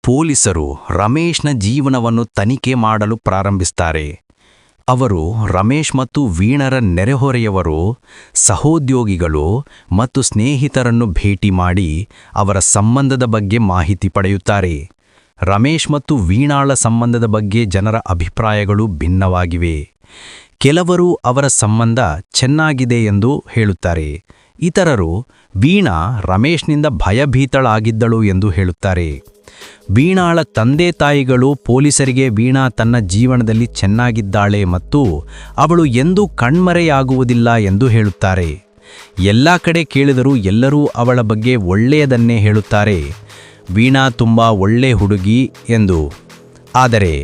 ಪೊಲೀಸರು ರಮೇಶ್ನ ಜೀವನವನ್ನು ತನಿಖೆ ಮಾಡಲು ಪ್ರಾರಂಭಿಸುತ್ತಾರೆ. ಅವರು ರಮೇಶ್ ಮತ್ತು ವೀಣರ ನೆರೆಹೊರೆಯವರು, ಸಹೋದ್ಯೋಗಿಗಳು ಮತ್ತು ಸ್ನೇಹಿತರನ್ನು ಭೇಟಿ ಮಾಡಿ ಅವರ ಸಂಬಂಧದ ಬಗ್ಗೆ ಮಾಹಿತಿ ಪಡೆಯುತ್ತಾರೆ. ರಮೇಶ್ ಮತ್ತು ವೀಣಾಳ ಸಂಬಂಧದ ಬಗ್ಗೆ ಜನರ ಅಭಿಪ್ರಾಯಗಳು ಭಿನ್ನವಾಗಿವೆ. ಕೆಲವರು ಅವರ ಸಂಬಂಧ ಚೆನ್ನಾಗಿದೆ ಎಂದು ಹೇಳುತ್ತಾರೆ. ಇತರರು ವೀಣಾ ರಮೇಶ್ನಿಂದ ಭಯಭೀತಳಾಗಿದ್ದಳು ಎಂದು ಹೇಳುತ್ತಾರೆ. ವೀಣಾಳ ತಂದೆ ತಾಯಿಗಳು ಪೊಲೀಸರಿಗೆ ವೀಣಾ ತನ್ನ ಜೀವನದಲ್ಲಿ ಚೆನ್ನಾಗಿದ್ದಾಳೆ ಮತ್ತು ಅವಳು ಎಂದೂ ಕಣ್ಮರೆಯಾಗುವುದಿಲ್ಲ ಎಂದು ಹೇಳುತ್ತಾರೆ. ಎಲ್ಲ ಕಡೆ ಕೇಳಿದರೂ ಎಲ್ಲರೂ ಅವಳ ಬಗ್ಗೆ ಒಳ್ಳೆಯದನ್ನೇ ಹೇಳುತ್ತಾರೆ. ವೀಣಾ ತುಂಬ ಒಳ್ಳೆ ಹುಡುಗಿ ಎಂದು. ಆದರೆ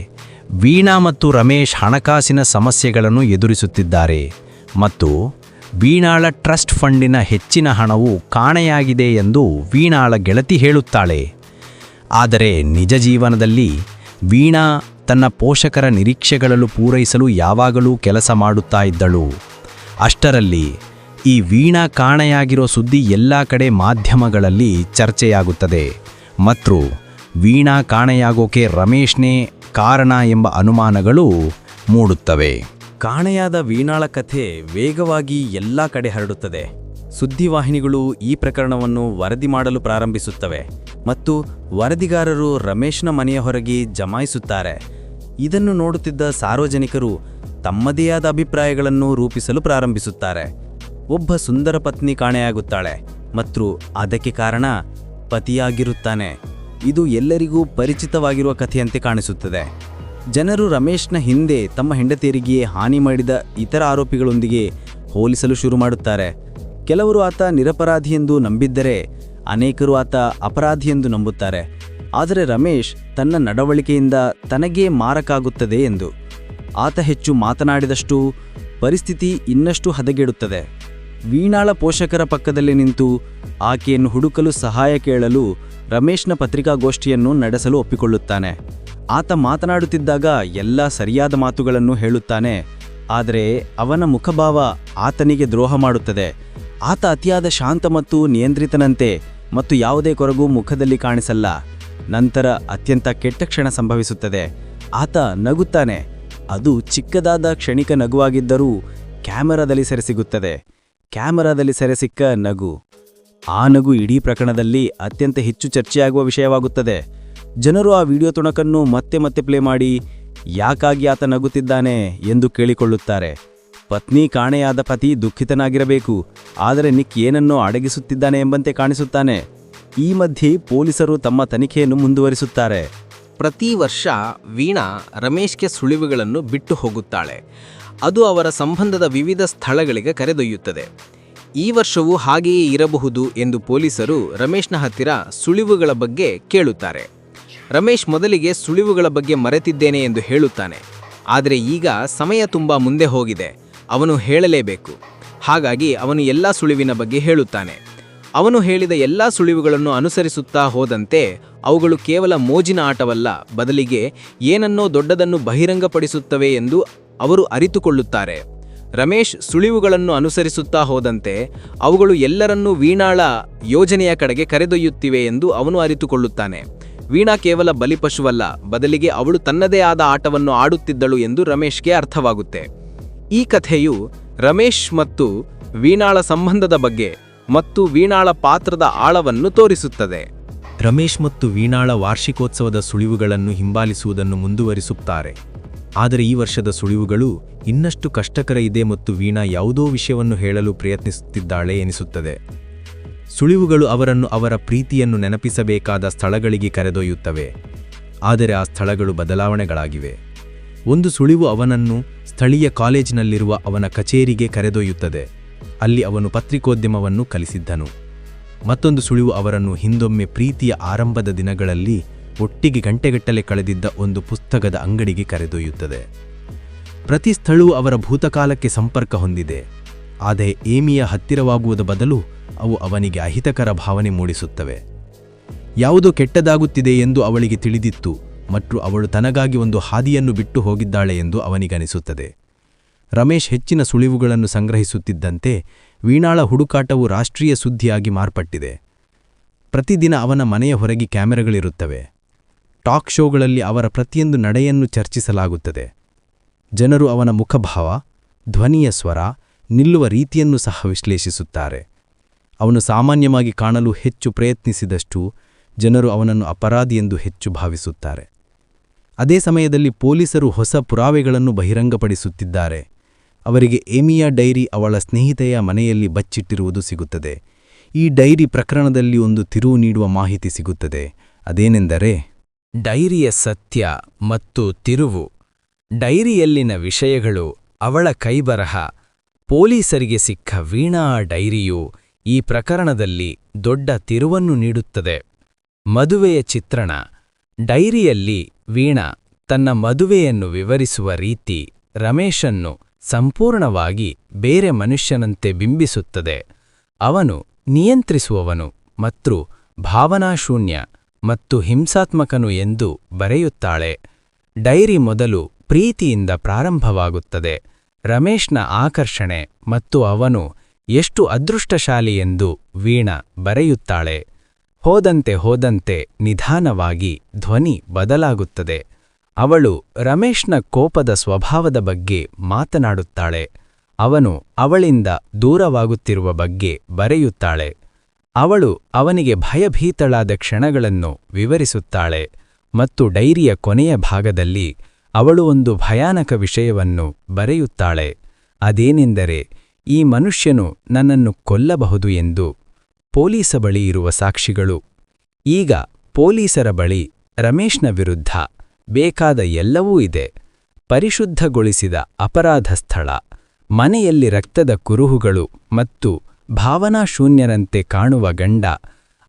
ವೀಣಾ ಮತ್ತು ರಮೇಶ್ ಹಣಕಾಸಿನ ಸಮಸ್ಯೆಗಳನ್ನು ಎದುರಿಸುತ್ತಿದ್ದಾರೆ ಮತ್ತು ವೀಣಾಳ ಟ್ರಸ್ಟ್ ಫಂಡಿನ ಹೆಚ್ಚಿನ ಹಣವು ಕಾಣೆಯಾಗಿದೆ ಎಂದು ವೀಣಾಳ ಗೆಳತಿ ಹೇಳುತ್ತಾಳೆ. ಆದರೆ ನಿಜ ಜೀವನದಲ್ಲಿ ವೀಣಾ ತನ್ನ ಪೋಷಕರ ನಿರೀಕ್ಷೆಗಳನ್ನು ಪೂರೈಸಲು ಯಾವಾಗಲೂ ಕೆಲಸ ಮಾಡುತ್ತಾ ಇದ್ದಳು. ಅಷ್ಟರಲ್ಲಿ ಈ ವೀಣಾ ಕಾಣೆಯಾಗಿರೋ ಸುದ್ದಿ ಎಲ್ಲ ಕಡೆ ಮಾಧ್ಯಮಗಳಲ್ಲಿ ಚರ್ಚೆಯಾಗುತ್ತದೆ ಮತ್ತು ವೀಣಾ ಕಾಣೆಯಾಗೋಕೆ ರಮೇಶ್ನೇ ಕಾರಣ ಎಂಬ ಅನುಮಾನಗಳು ಮೂಡುತ್ತವೆ. ಕಾಣೆಯಾದ ವೀಣಾಳ ಕಥೆ ವೇಗವಾಗಿ ಎಲ್ಲ ಕಡೆ ಹರಡುತ್ತದೆ. ಸುದ್ದಿವಾಹಿನಿಗಳು ಈ ಪ್ರಕರಣವನ್ನು ವರದಿ ಮಾಡಲು ಪ್ರಾರಂಭಿಸುತ್ತವೆ ಮತ್ತು ವರದಿಗಾರರು ರಮೇಶ್ನ ಮನೆಯ ಹೊರಗೆ ಜಮಾಯಿಸುತ್ತಾರೆ. ಇದನ್ನು ನೋಡುತ್ತಿದ್ದ ಸಾರ್ವಜನಿಕರು ತಮ್ಮದೇ ಆದ ಅಭಿಪ್ರಾಯಗಳನ್ನು ರೂಪಿಸಲು ಪ್ರಾರಂಭಿಸುತ್ತಾರೆ. ಒಬ್ಬ ಸುಂದರ ಪತ್ನಿ ಕಾಣೆಯಾಗುತ್ತಾಳೆ ಮತ್ತು ಅದಕ್ಕೆ ಕಾರಣ ಪತಿಯಾಗಿರುತ್ತಾನೆ. ಇದು ಎಲ್ಲರಿಗೂ ಪರಿಚಿತವಾಗಿರುವ ಕಥೆಯಂತೆ ಕಾಣಿಸುತ್ತದೆ. ಜನರು ರಮೇಶ್ನ ಹಿಂದೆ ತಮ್ಮ ಹೆಂಡತಿಯರಿಗೆ ಹಾನಿ ಮಾಡಿದ ಇತರ ಆರೋಪಿಗಳೊಂದಿಗೆ ಹೋಲಿಸಲು ಶುರು ಮಾಡುತ್ತಾರೆ. ಕೆಲವರು ಆತ ನಿರಪರಾಧಿ ಎಂದು ನಂಬಿದ್ದರೆ ಅನೇಕರು ಆತ ಅಪರಾಧಿ ಎಂದು ನಂಬುತ್ತಾರೆ. ಆದರೆ ರಮೇಶ್ ತನ್ನ ನಡವಳಿಕೆಯಿಂದ ತನಗೇ ಮಾರಕಾಗುತ್ತದೆ ಎಂದು. ಆತ ಹೆಚ್ಚು ಮಾತನಾಡಿದಷ್ಟು ಪರಿಸ್ಥಿತಿ ಇನ್ನಷ್ಟು ಹದಗೆಡುತ್ತದೆ. ವೀಣಾಳ ಪೋಷಕರ ಪಕ್ಕದಲ್ಲಿ ನಿಂತು ಆಕೆಯನ್ನು ಹುಡುಕಲು ಸಹಾಯ ಕೇಳಲು ರಮೇಶ್ನ ಪತ್ರಿಕಾಗೋಷ್ಠಿಯನ್ನು ನಡೆಸಲು ಒಪ್ಪಿಕೊಳ್ಳುತ್ತಾನೆ. ಆತ ಮಾತನಾಡುತ್ತಿದ್ದಾಗ ಎಲ್ಲ ಸರಿಯಾದ ಮಾತುಗಳನ್ನು ಹೇಳುತ್ತಾನೆ. ಆದರೆ ಅವನ ಮುಖಭಾವ ಆತನಿಗೆ ದ್ರೋಹ ಮಾಡುತ್ತದೆ. ಆತ ಅತಿಯಾದ ಶಾಂತ ಮತ್ತು ನಿಯಂತ್ರಿತನಂತೆ ಮತ್ತು ಯಾವುದೇ ಕೊರಗು ಮುಖದಲ್ಲಿ ಕಾಣಿಸಲ್ಲ. ನಂತರ ಅತ್ಯಂತ ಕೆಟ್ಟ ಕ್ಷಣ ಸಂಭವಿಸುತ್ತದೆ. ಆತ ನಗುತ್ತಾನೆ. ಅದು ಚಿಕ್ಕದಾದ ಕ್ಷಣಿಕ ನಗುವಾಗಿದ್ದರೂ ಕ್ಯಾಮೆರಾದಲ್ಲಿ ಸೆರೆಸಿಗುತ್ತದೆ. ಕ್ಯಾಮೆರಾದಲ್ಲಿ ಸೆರೆಸಿಕ್ಕ ನಗು. ಆ ನಗು ಇಡೀ ಪ್ರಕರಣದಲ್ಲಿ ಅತ್ಯಂತ ಹೆಚ್ಚು ಚರ್ಚೆಯಾಗುವ ವಿಷಯವಾಗುತ್ತದೆ. ಜನರು ಆ ವಿಡಿಯೋ ತುಣುಕನ್ನು ಮತ್ತೆ ಮತ್ತೆ ಪ್ಲೇ ಮಾಡಿ ಯಾಕಾಗಿ ಆತ ನಗುತ್ತಿದ್ದಾನೆ ಎಂದು ಕೇಳಿಕೊಳ್ಳುತ್ತಾರೆ. ಪತ್ನಿ ಕಾಣೆಯಾದ ಪತಿ ದುಃಖಿತನಾಗಿರಬೇಕು, ಆದರೆ ನಿಕ್ ಏನನ್ನೋ ಅಡಗಿಸುತ್ತಿದ್ದಾನೆ ಎಂಬಂತೆ ಕಾಣಿಸುತ್ತಾನೆ. ಈ ಮಧ್ಯೆ ಪೊಲೀಸರು ತಮ್ಮ ತನಿಖೆಯನ್ನು ಮುಂದುವರಿಸುತ್ತಾರೆ. ಪ್ರತಿ ವರ್ಷ ವೀಣಾ ರಮೇಶ್ಗೆ ಸುಳಿವುಗಳನ್ನು ಬಿಟ್ಟು ಹೋಗುತ್ತಾಳೆ. ಅದು ಅವರ ಸಂಬಂಧದ ವಿವಿಧ ಸ್ಥಳಗಳಿಗೆ ಕರೆದೊಯ್ಯುತ್ತದೆ. ಈ ವರ್ಷವೂ ಹಾಗೆಯೇ ಇರಬಹುದು ಎಂದು ಪೊಲೀಸರು ರಮೇಶ್ನ ಹತ್ತಿರ ಸುಳಿವುಗಳ ಬಗ್ಗೆ ಕೇಳುತ್ತಾರೆ. ರಮೇಶ್ ಮೊದಲಿಗೆ ಸುಳಿವುಗಳ ಬಗ್ಗೆ ಮರೆತಿದ್ದೇನೆ ಎಂದು ಹೇಳುತ್ತಾನೆ. ಆದರೆ ಈಗ ಸಮಯ ತುಂಬ ಮುಂದೆ ಹೋಗಿದೆ, ಅವನು ಹೇಳಲೇಬೇಕು. ಹಾಗಾಗಿ ಅವನು ಎಲ್ಲ ಸುಳಿವಿನ ಬಗ್ಗೆ ಹೇಳುತ್ತಾನೆ. ಅವನು ಹೇಳಿದ ಎಲ್ಲ ಸುಳಿವುಗಳನ್ನು ಅನುಸರಿಸುತ್ತಾ ಹೋದಂತೆ ಅವುಗಳು ಕೇವಲ ಮೋಜಿನ ಆಟವಲ್ಲ, ಬದಲಿಗೆ ಏನನ್ನೋ ದೊಡ್ಡದನ್ನು ಬಹಿರಂಗಪಡಿಸುತ್ತವೆ ಎಂದು ಅವರು ಅರಿತುಕೊಳ್ಳುತ್ತಾರೆ. ರಮೇಶ್ ಸುಳಿವುಗಳನ್ನು ಅನುಸರಿಸುತ್ತಾ ಹೋದಂತೆ ಅವುಗಳು ಎಲ್ಲರನ್ನೂ ವೀಣಾಳ ಯೋಜನೆಯ ಕಡೆಗೆ ಕರೆದೊಯ್ಯುತ್ತಿವೆ ಎಂದು ಅವನು ಅರಿತುಕೊಳ್ಳುತ್ತಾನೆ. ವೀಣಾ ಕೇವಲ ಬಲಿಪಶುವಲ್ಲ, ಬದಲಿಗೆ ಅವಳು ತನ್ನದೇ ಆದ ಆಟವನ್ನು ಆಡುತ್ತಿದ್ದಳು ಎಂದು ರಮೇಶ್ಗೆ ಅರ್ಥವಾಗುತ್ತೆ. ಈ ಕಥೆಯು ರಮೇಶ್ ಮತ್ತು ವೀಣಾಳ ಸಂಬಂಧದ ಬಗ್ಗೆ ಮತ್ತು ವೀಣಾಳ ಪಾತ್ರದ ಆಳವನ್ನು ತೋರಿಸುತ್ತದೆ. ರಮೇಶ್ ಮತ್ತು ವೀಣಾಳ ವಾರ್ಷಿಕೋತ್ಸವದ ಸುಳಿವುಗಳನ್ನು ಹಿಂಬಾಲಿಸುವುದನ್ನು ಮುಂದುವರಿಸುತ್ತಾರೆ. ಆದರೆ ಈ ವರ್ಷದ ಸುಳಿವುಗಳು ಇನ್ನಷ್ಟು ಕಷ್ಟಕರ ಇದೆ ಮತ್ತು ವೀಣಾ ಯಾವುದೋ ವಿಷಯವನ್ನು ಹೇಳಲು ಪ್ರಯತ್ನಿಸುತ್ತಿದ್ದಾಳೆ ಎನಿಸುತ್ತದೆ. ಸುಳಿವುಗಳು ಅವರನ್ನು ಅವರ ಪ್ರೀತಿಯನ್ನು ನೆನಪಿಸಬೇಕಾದ ಸ್ಥಳಗಳಿಗೆ ಕರೆದೊಯ್ಯುತ್ತವೆ. ಆದರೆ ಆ ಸ್ಥಳಗಳು ಬದಲಾವಣೆಗಳಾಗಿವೆ. ಒಂದು ಸುಳಿವು ಅವನನ್ನು ಸ್ಥಳೀಯ ಕಾಲೇಜಿನಲ್ಲಿರುವ ಅವನ ಕಚೇರಿಗೆ ಕರೆದೊಯ್ಯುತ್ತದೆ. ಅಲ್ಲಿ ಅವನು ಪತ್ರಿಕೋದ್ಯಮವನ್ನು ಕಲಿಸಿದ್ದನು. ಮತ್ತೊಂದು ಸುಳಿವು ಅವರನ್ನು ಹಿಂದೊಮ್ಮೆ ಪ್ರೀತಿಯ ಆರಂಭದ ದಿನಗಳಲ್ಲಿ ಒಟ್ಟಿಗೆ ಗಂಟೆಗಟ್ಟಲೆ ಕಳೆದಿದ್ದ ಒಂದು ಪುಸ್ತಕದ ಅಂಗಡಿಗೆ ಕರೆದೊಯ್ಯುತ್ತದೆ. ಪ್ರತಿ ಸ್ಥಳವೂ ಅವರ ಭೂತಕಾಲಕ್ಕೆ ಸಂಪರ್ಕ ಹೊಂದಿದೆ. ಆದರೆ ಏಮಿಯ ಹತ್ತಿರವಾಗುವುದ ಬದಲು ಅವು ಅವನಿಗೆ ಅಹಿತಕರ ಭಾವನೆ ಮೂಡಿಸುತ್ತವೆ. ಯಾವುದೋ ಕೆಟ್ಟದಾಗುತ್ತಿದೆ ಎಂದು ಅವಳಿಗೆ ತಿಳಿದಿತ್ತು ಮತ್ತು ಅವಳು ತನಗಾಗಿ ಒಂದು ಹಾದಿಯನ್ನು ಬಿಟ್ಟು ಹೋಗಿದ್ದಾಳೆ ಎಂದು ಅವನಿಗನಿಸುತ್ತದೆ. ರಮೇಶ್ ಹೆಚ್ಚಿನ ಸುಳಿವುಗಳನ್ನು ಸಂಗ್ರಹಿಸುತ್ತಿದ್ದಂತೆ ವೀಣಾಳ ಹುಡುಕಾಟವು ರಾಷ್ಟ್ರೀಯ ಸುದ್ದಿಯಾಗಿ ಮಾರ್ಪಟ್ಟಿದೆ. ಪ್ರತಿದಿನ ಅವನ ಮನೆಯ ಹೊರಗೆ ಕ್ಯಾಮೆರಾಗಳಿರುತ್ತವೆ. ಟಾಕ್ ಶೋಗಳಲ್ಲಿ ಅವರ ಪ್ರತಿಯೊಂದು ನಡೆಯನ್ನು ಚರ್ಚಿಸಲಾಗುತ್ತದೆ. ಜನರು ಅವನ ಮುಖಭಾವ, ಧ್ವನಿಯ ಸ್ವರ, ನಿಲ್ಲುವ ರೀತಿಯನ್ನು ಸಹ ವಿಶ್ಲೇಷಿಸುತ್ತಾರೆ. ಅವನು ಸಾಮಾನ್ಯವಾಗಿ ಕಾಣಲು ಹೆಚ್ಚು ಪ್ರಯತ್ನಿಸಿದಷ್ಟು ಜನರು ಅವನನ್ನು ಅಪರಾಧಿ ಎಂದು ಹೆಚ್ಚು ಭಾವಿಸುತ್ತಾರೆ. ಅದೇ ಸಮಯದಲ್ಲಿ ಪೊಲೀಸರು ಹೊಸ ಪುರಾವೆಗಳನ್ನು ಬಹಿರಂಗಪಡಿಸುತ್ತಿದ್ದಾರೆ. ಅವರಿಗೆ ಏಮಿಯಾ ಡೈರಿ ಅವಳ ಸ್ನೇಹಿತೆಯ ಮನೆಯಲ್ಲಿ ಬಚ್ಚಿಟ್ಟಿರುವುದು ಸಿಗುತ್ತದೆ. ಈ ಡೈರಿ ಪ್ರಕರಣದಲ್ಲಿ ಒಂದು ತಿರುವು ನೀಡುವ ಮಾಹಿತಿ ಸಿಗುತ್ತದೆ. ಅದೇನೆಂದರೆ ಡೈರಿಯ ಸತ್ಯ ಮತ್ತು ತಿರುವು. ಡೈರಿಯಲ್ಲಿನ ವಿಷಯಗಳು, ಅವಳ ಕೈಬರಹ, ಪೊಲೀಸರಿಗೆ ಸಿಕ್ಕ ವೀಣಾ ಡೈರಿಯು ಈ ಪ್ರಕರಣದಲ್ಲಿ ದೊಡ್ಡ ತಿರುವನ್ನು ನೀಡುತ್ತದೆ. ಮದುವೆಯ ಚಿತ್ರಣ. ಡೈರಿಯಲ್ಲಿ ವೀಣಾ ತನ್ನ ಮದುವೆಯನ್ನು ವಿವರಿಸುವ ರೀತಿ ರಮೇಶನ್ನು ಸಂಪೂರ್ಣವಾಗಿ ಬೇರೆ ಮನುಷ್ಯನಂತೆ ಬಿಂಬಿಸುತ್ತದೆ. ಅವನು ನಿಯಂತ್ರಿಸುವವನು ಮತ್ತು ಭಾವನಾಶೂನ್ಯ ಮತ್ತು ಹಿಂಸಾತ್ಮಕನು ಎಂದು ಬರೆಯುತ್ತಾಳೆ. ಡೈರಿ ಮೊದಲು ಪ್ರೀತಿಯಿಂದ ಪ್ರಾರಂಭವಾಗುತ್ತದೆ. ರಮೇಶ್ನ ಆಕರ್ಷಣೆ ಮತ್ತು ಅವನು ಎಷ್ಟು ಅದೃಷ್ಟಶಾಲಿ ಎಂದು ವೀಣಾ ಬರೆಯುತ್ತಾಳೆ. ಹೋದಂತೆ ನಿಧಾನವಾಗಿ ಧ್ವನಿ ಬದಲಾಗುತ್ತದೆ. ಅವಳು ರಮೇಶ್ನ ಕೋಪದ ಸ್ವಭಾವದ ಬಗ್ಗೆ ಮಾತನಾಡುತ್ತಾಳೆ. ಅವನು ಅವಳಿಂದ ದೂರವಾಗುತ್ತಿರುವ ಬಗ್ಗೆ ಬರೆಯುತ್ತಾಳೆ. ಅವಳು ಅವನಿಗೆ ಭಯಭೀತಳಾದ ಕ್ಷಣಗಳನ್ನು ವಿವರಿಸುತ್ತಾಳೆ ಮತ್ತು ಡೈರಿಯ ಕೊನೆಯ ಭಾಗದಲ್ಲಿ ಅವಳು ಒಂದು ಭಯಾನಕ ವಿಷಯವನ್ನು ಬರೆಯುತ್ತಾಳೆ. ಅದೇನೆಂದರೆ, ಈ ಮನುಷ್ಯನು ನನ್ನನ್ನು ಕೊಲ್ಲಬಹುದು ಎಂದು. ಪೊಲೀಸ ಬಳಿ ಇರುವ ಸಾಕ್ಷಿಗಳು. ಈಗ ಪೊಲೀಸರ ಬಳಿ ರಮೇಶ್ನ ವಿರುದ್ಧ ಬೇಕಾದ ಎಲ್ಲವೂ ಇದೆ. ಪರಿಶುದ್ಧಗೊಳಿಸಿದ ಅಪರಾಧ ಸ್ಥಳ, ಮನೆಯಲ್ಲಿ ರಕ್ತದ ಕುರುಹುಗಳು ಮತ್ತು ಭಾವನಾಶೂನ್ಯರಂತೆ ಕಾಣುವ ಗಂಡ,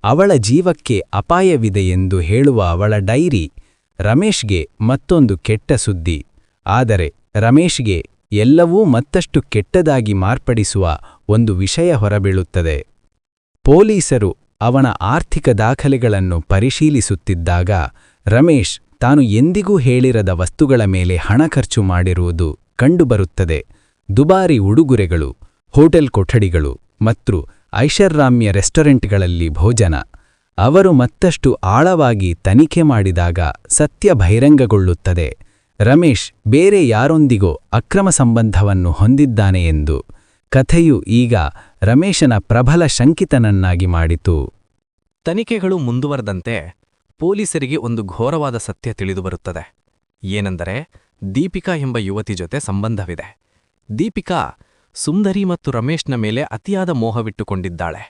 ಅವಳ ಜೀವಕ್ಕೆ ಅಪಾಯವಿದೆ ಎಂದು ಹೇಳುವ ಅವಳ ಡೈರಿ. ರಮೇಶ್ಗೆ ಮತ್ತೊಂದು ಕೆಟ್ಟ ಸುದ್ದಿ. ಆದರೆ ರಮೇಶ್ಗೆ ಎಲ್ಲವೂ ಮತ್ತಷ್ಟು ಕೆಟ್ಟದಾಗಿ ಮಾರ್ಪಡಿಸುವ ಒಂದು ವಿಷಯ ಹೊರಬೀಳುತ್ತದೆ. ಪೊಲೀಸರು ಅವನ ಆರ್ಥಿಕ ದಾಖಲೆಗಳನ್ನು ಪರಿಶೀಲಿಸುತ್ತಿದ್ದಾಗ ರಮೇಶ್ ತಾನು ಎಂದಿಗೂ ಹೇಳಿರದ ವಸ್ತುಗಳ ಮೇಲೆ ಹಣ ಖರ್ಚು ಮಾಡಿರುವುದು ಕಂಡುಬರುತ್ತದೆ. ದುಬಾರಿ ಉಡುಗೊರೆಗಳು, ಹೋಟೆಲ್ ಕೊಠಡಿಗಳು ಮತ್ತು ಐಷಾರಾಮ್ಯ ರೆಸ್ಟೋರೆಂಟ್ಗಳಲ್ಲಿ ಭೋಜನ. ಅವರು ಮತ್ತಷ್ಟು ಆಳವಾಗಿ ತನಿಖೆ ಮಾಡಿದಾಗ ಸತ್ಯ ಬಹಿರಂಗಗೊಳ್ಳುತ್ತದೆ. ರಮೇಶ್ ಬೇರೆ ಯಾರೊಂದಿಗೋ ಅಕ್ರಮ ಸಂಬಂಧವನ್ನು ಹೊಂದಿದ್ದಾನೆ ಎಂದು. ಕಥೆಯು ಈಗ ರಮೇಶನ ಪ್ರಬಲ ಶಂಕಿತನನ್ನಾಗಿ ಮಾಡಿತು. ತನಿಖೆಗಳು ಮುಂದುವರೆದಂತೆ ಪೊಲೀಸರಿಗೆ ಒಂದು ಘೋರವಾದ ಸತ್ಯ ತಿಳಿದುಬರುತ್ತದೆ. ಏನೆಂದರೆ, ದೀಪಿಕಾ ಎಂಬ ಯುವತಿ ಜೊತೆ ಸಂಬಂಧವಿದೆ. ದೀಪಿಕಾ ಸುಂದರಿ ಮತ್ತು ರಮೇಶ್ನ ಮೇಲೆ ಅತಿಯಾದ ಮೋಹವಿಟ್ಟುಕೊಂಡಿದ್ದಾಳೆ.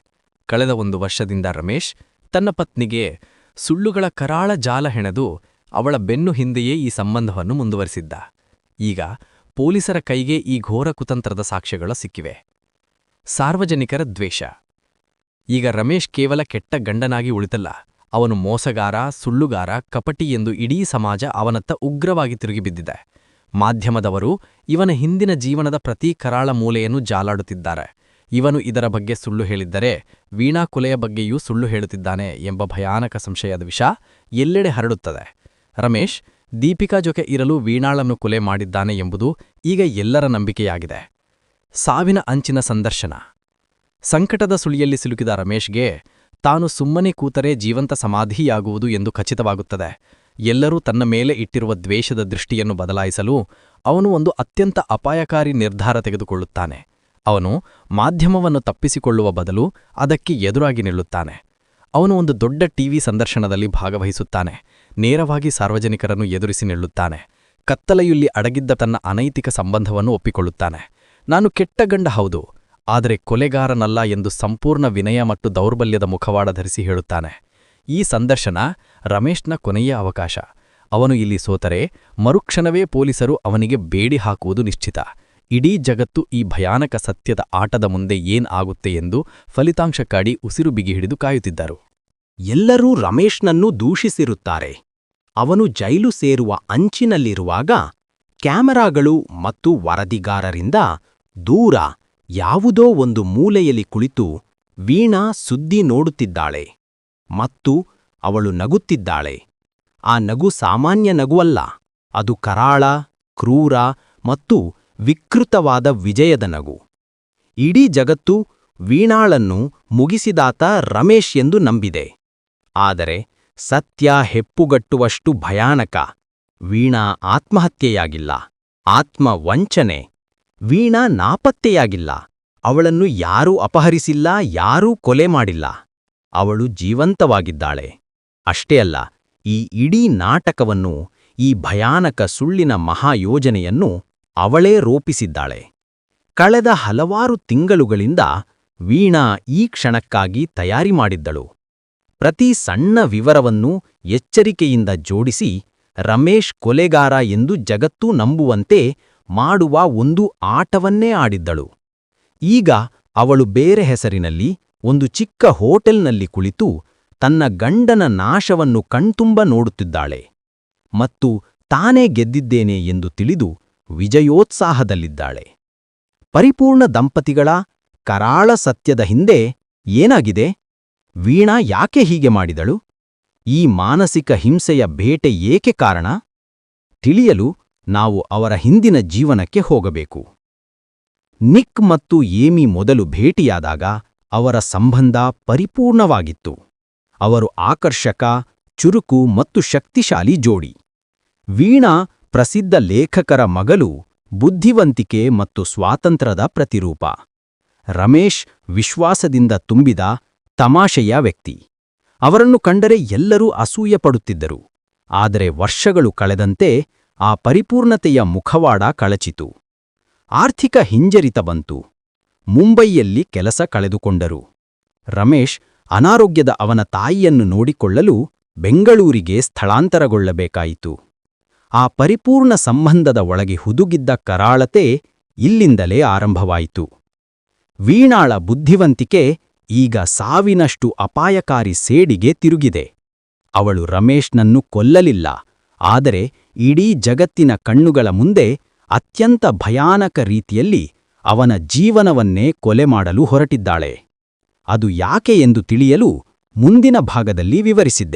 ಕಳೆದ 1 ವರ್ಷದಿಂದ ರಮೇಶ್ ತನ್ನ ಪತ್ನಿಗೆ ಸುಳ್ಳುಗಳ ಕರಾಳ ಜಾಲ ಹೆಣೆದು ಅವಳ ಬೆನ್ನು ಹಿಂದೆಯೇ ಈ ಸಂಬಂಧವನ್ನು ಮುಂದುವರಿಸಿದ್ದ. ಈಗ ಪೊಲೀಸರ ಕೈಗೆ ಈ ಘೋರ ಕುತಂತ್ರದ ಸಾಕ್ಷ್ಯಗಳು ಸಿಕ್ಕಿವೆ. ಸಾರ್ವಜನಿಕರ ದ್ವೇಷ. ಈಗ ರಮೇಶ್ ಕೇವಲ ಕೆಟ್ಟ ಗಂಡನಾಗಿ ಉಳಿತಲ್ಲ, ಅವನು ಮೋಸಗಾರ, ಸುಳ್ಳುಗಾರ, ಕಪಟಿ ಎಂದು ಇಡೀ ಸಮಾಜ ಅವನತ್ತ ಉಗ್ರವಾಗಿ ತಿರುಗಿಬಿದ್ದಿದೆ. ಮಾಧ್ಯಮದವರು ಇವನ ಹಿಂದಿನ ಜೀವನದ ಪ್ರತಿ ಕರಾಳ ಮೂಲೆಯನ್ನು ಜಾಲಾಡುತ್ತಿದ್ದಾರೆ. ಇವನು ಇದರ ಬಗ್ಗೆ ಸುಳ್ಳು ಹೇಳಿದ್ದರೆ ವೀಣಾ ಕೊಲೆಯ ಬಗ್ಗೆಯೂ ಸುಳ್ಳು ಹೇಳುತ್ತಿದ್ದಾನೆ ಎಂಬ ಭಯಾನಕ ಸಂಶಯದ ವಿಷ ಎಲ್ಲೆಡೆ ಹರಡುತ್ತದೆ. ರಮೇಶ್ ದೀಪಿಕಾ ಜೊತೆ ಇರಲು ವೀಣಾಳನ್ನು ಕೊಲೆ ಮಾಡಿದ್ದಾನೆ ಎಂಬುದು ಈಗ ಎಲ್ಲರ ನಂಬಿಕೆಯಾಗಿದೆ. ಸಾವಿನ ಅಂಚಿನ ಸಂದರ್ಶನ. ಸಂಕಟದ ಸುಳಿಯಲ್ಲಿ ಸಿಲುಕಿದ ರಮೇಶ್ಗೆ ತಾನು ಸುಮ್ಮನೆ ಕೂತರೆ ಜೀವಂತ ಸಮಾಧಿಯಾಗುವುದು ಎಂದು ಖಚಿತವಾಗುತ್ತದೆ. ಎಲ್ಲರೂ ತನ್ನ ಮೇಲೆ ಇಟ್ಟಿರುವ ದ್ವೇಷದ ದೃಷ್ಟಿಯನ್ನು ಬದಲಾಯಿಸಲು ಅವನು ಒಂದು ಅತ್ಯಂತ ಅಪಾಯಕಾರಿ ನಿರ್ಧಾರ ತೆಗೆದುಕೊಳ್ಳುತ್ತಾನೆ. ಅವನು ಮಾಧ್ಯಮವನ್ನು ತಪ್ಪಿಸಿಕೊಳ್ಳುವ ಬದಲು ಅದಕ್ಕೆ ಎದುರಾಗಿ ನಿಲ್ಲುತ್ತಾನೆ. ಅವನು ಒಂದು ದೊಡ್ಡ ಟಿವಿ ಸಂದರ್ಶನದಲ್ಲಿ ಭಾಗವಹಿಸುತ್ತಾನೆ. ನೇರವಾಗಿ ಸಾರ್ವಜನಿಕರನ್ನು ಎದುರಿಸಿ ನಿಲ್ಲುತ್ತಾನೆ. ಕತ್ತಲೆಯಲ್ಲಿ ಅಡಗಿದ್ದ ತನ್ನ ಅನೈತಿಕ ಸಂಬಂಧವನ್ನು ಒಪ್ಪಿಕೊಳ್ಳುತ್ತಾನೆ. ನಾನು ಕೆಟ್ಟ ಗಂಡ ಹೌದು, ಆದರೆ ಕೊಲೆಗಾರನಲ್ಲ ಎಂದು ಸಂಪೂರ್ಣ ವಿನಯ ಮತ್ತು ದೌರ್ಬಲ್ಯದ ಮುಖವಾಡ ಧರಿಸಿ ಹೇಳುತ್ತಾನೆ. ಈ ಸಂದರ್ಶನ ರಮೇಶ್ನ ಕೊನೆಯ ಅವಕಾಶ. ಅವನು ಇಲ್ಲಿ ಸೋತರೆ ಮರುಕ್ಷಣವೇ ಪೊಲೀಸರು ಅವನಿಗೆ ಬೇಡಿ ಹಾಕುವುದು ನಿಶ್ಚಿತ. ಇಡೀ ಜಗತ್ತು ಈ ಭಯಾನಕ ಸತ್ಯದ ಆಟದ ಮುಂದೆ ಏನ್ ಆಗುತ್ತೆ ಎಂದು ಫಲಿತಾಂಶಕ್ಕಾಗಿ ಉಸಿರು ಬಿಗಿಹಿಡಿದು ಕಾಯುತ್ತಿದ್ದರು. ಎಲ್ಲರೂ ರಮೇಶ್ನನ್ನು ದೂಷಿಸಿರುತ್ತಾರೆ. ಅವನು ಜೈಲು ಸೇರುವ ಅಂಚಿನಲ್ಲಿರುವಾಗ ಕ್ಯಾಮೆರಾಗಳು ಮತ್ತು ವರದಿಗಾರರಿಂದ ದೂರ ಯಾವುದೋ ಒಂದು ಮೂಲೆಯಲ್ಲಿ ಕುಳಿತು ವೀಣಾ ಸುದ್ದಿ ನೋಡುತ್ತಿದ್ದಾಳೆ ಮತ್ತು ಅವಳು ನಗುತ್ತಿದ್ದಾಳೆ. ಆ ನಗು ಸಾಮಾನ್ಯ ನಗುವಲ್ಲ, ಅದು ಕರಾಳ, ಕ್ರೂರ ಮತ್ತು ವಿಕೃತವಾದ ವಿಜಯದ ನಗು. ಇಡೀ ಜಗತ್ತು ವೀಣಾಳನ್ನು ಮುಗಿಸಿದಾತ ರಮೇಶ್ ಎಂದು ನಂಬಿದೆ. ಆದರೆ ಸತ್ಯ ಹೆಪ್ಪುಗಟ್ಟುವಷ್ಟು ಭಯಾನಕ. ವೀಣಾ ಆತ್ಮಹತ್ಯೆಯಾಗಿಲ್ಲ, ಆತ್ಮವಂಚನೆ. ವೀಣಾ ನಾಪತ್ತೆಯಾಗಿಲ್ಲ, ಅವಳನ್ನು ಯಾರೂ ಅಪಹರಿಸಿಲ್ಲ, ಯಾರೂ ಕೊಲೆ ಮಾಡಿಲ್ಲ. ಅವಳು ಜೀವಂತವಾಗಿದ್ದಾಳೆ. ಅಷ್ಟೇ ಅಲ್ಲ, ಈ ಇಡೀ ನಾಟಕವನ್ನು, ಈ ಭಯಾನಕ ಸುಳ್ಳಿನ ಮಹಾಯೋಜನೆಯನ್ನು ಅವಳೇ ರೂಪಿಸಿದ್ದಾಳೆ. ಕಳೆದ ಹಲವಾರು ತಿಂಗಳುಗಳಿಂದ ವೀಣಾ ಈ ಕ್ಷಣಕ್ಕಾಗಿ ತಯಾರಿ ಮಾಡಿದ್ದಳು. ಪ್ರತಿ ಸಣ್ಣ ವಿವರವನ್ನು ಎಚ್ಚರಿಕೆಯಿಂದ ಜೋಡಿಸಿ ರಮೇಶ್ ಕೊಲೆಗಾರ ಎಂದು ಜಗತ್ತೂ ನಂಬುವಂತೆ ಮಾಡುವ ಒಂದು ಆಟವನ್ನೇ ಆಡಿದ್ದಳು. ಈಗ ಅವಳು ಬೇರೆ ಹೆಸರಿನಲ್ಲಿ ಒಂದು ಚಿಕ್ಕ ಹೋಟೆಲ್ನಲ್ಲಿ ಕುಳಿತು ತನ್ನ ಗಂಡನ ನಾಶವನ್ನು ಕಣ್ತುಂಬ ನೋಡುತ್ತಿದ್ದಾಳೆ ಮತ್ತು ತಾನೇ ಗೆದ್ದಿದ್ದೇನೆ ಎಂದು ತಿಳಿದು ವಿಜಯೋತ್ಸಾಹದಲ್ಲಿದ್ದಾಳೆ. ಪರಿಪೂರ್ಣ ದಂಪತಿಗಳ ಕರಾಳ ಸತ್ಯದ ಹಿಂದೆ ಏನಾಗಿದೆ? ವೀಣಾ ಯಾಕೆ ಹೀಗೆ ಮಾಡಿದಳು? ಈ ಮಾನಸಿಕ ಹಿಂಸೆಯ ಬೇಟೆ ಏಕೆ ಕಾರಣ? ತಿಳಿಯಲು ನಾವು ಅವರ ಹಿಂದಿನ ಜೀವನಕ್ಕೆ ಹೋಗಬೇಕು. ನಿಕ್ ಮತ್ತು ಏಮಿ ಮೊದಲು ಭೇಟಿಯಾದಾಗ ಅವರ ಸಂಬಂಧ ಪರಿಪೂರ್ಣವಾಗಿತ್ತು. ಅವರು ಆಕರ್ಷಕ, ಚುರುಕು ಮತ್ತು ಶಕ್ತಿಶಾಲಿ ಜೋಡಿ. ವೀಣಾ ಪ್ರಸಿದ್ಧ ಲೇಖಕರ ಮಗಳು, ಬುದ್ಧಿವಂತಿಕೆ ಮತ್ತು ಸ್ವಾತಂತ್ರ್ಯದ ಪ್ರತಿರೂಪ. ರಮೇಶ್ ವಿಶ್ವಾಸದಿಂದ ತುಂಬಿದ, ತಮಾಷೆಯ ವ್ಯಕ್ತಿ. ಅವರನ್ನು ಕಂಡರೆ ಎಲ್ಲರೂ ಅಸೂಯೆಪಡುತ್ತಿದ್ದರು. ಆದರೆ ವರ್ಷಗಳು ಕಳೆದಂತೆ ಆ ಪರಿಪೂರ್ಣತೆಯ ಮುಖವಾಡ ಕಳಚಿತು. ಆರ್ಥಿಕ ಹಿಂಜರಿತ ಬಂತು. ಮುಂಬೈಯಲ್ಲಿ ಕೆಲಸ ಕಳೆದುಕೊಂಡರು. ರಮೇಶ್ ಅನಾರೋಗ್ಯದ ಅವನ ತಾಯಿಯನ್ನು ನೋಡಿಕೊಳ್ಳಲು ಬೆಂಗಳೂರಿಗೆ ಸ್ಥಳಾಂತರಗೊಳ್ಳಬೇಕಾಯಿತು. ಆ ಪರಿಪೂರ್ಣ ಸಂಬಂಧದ ಒಳಗೆ ಹುದುಗಿದ್ದ ಕರಾಳತೆ ಇಲ್ಲಿಂದಲೇ ಆರಂಭವಾಯಿತು. ವೀಣಾಳ ಬುದ್ಧಿವಂತಿಕೆ ಈಗ ಸಾವಿನಷ್ಟು ಅಪಾಯಕಾರಿ ಸೇಡಿಗೆ ತಿರುಗಿದೆ. ಅವಳು ರಮೇಶ್ನನ್ನು ಕೊಲ್ಲಲಿಲ್ಲ, ಆದರೆ ಇಡೀ ಜಗತ್ತಿನ ಕಣ್ಣುಗಳ ಮುಂದೆ ಅತ್ಯಂತ ಭಯಾನಕ ರೀತಿಯಲ್ಲಿ ಅವನ ಜೀವನವನ್ನೇ ಕೊಲೆ ಮಾಡಲು ಹೊರಟಿದ್ದಾಳೆ. ಅದು ಯಾಕೆ ಎಂದು ತಿಳಿಯಲು ಮುಂದಿನ ಭಾಗದಲ್ಲಿ ವಿವರಿಸಿದ್ದೆ.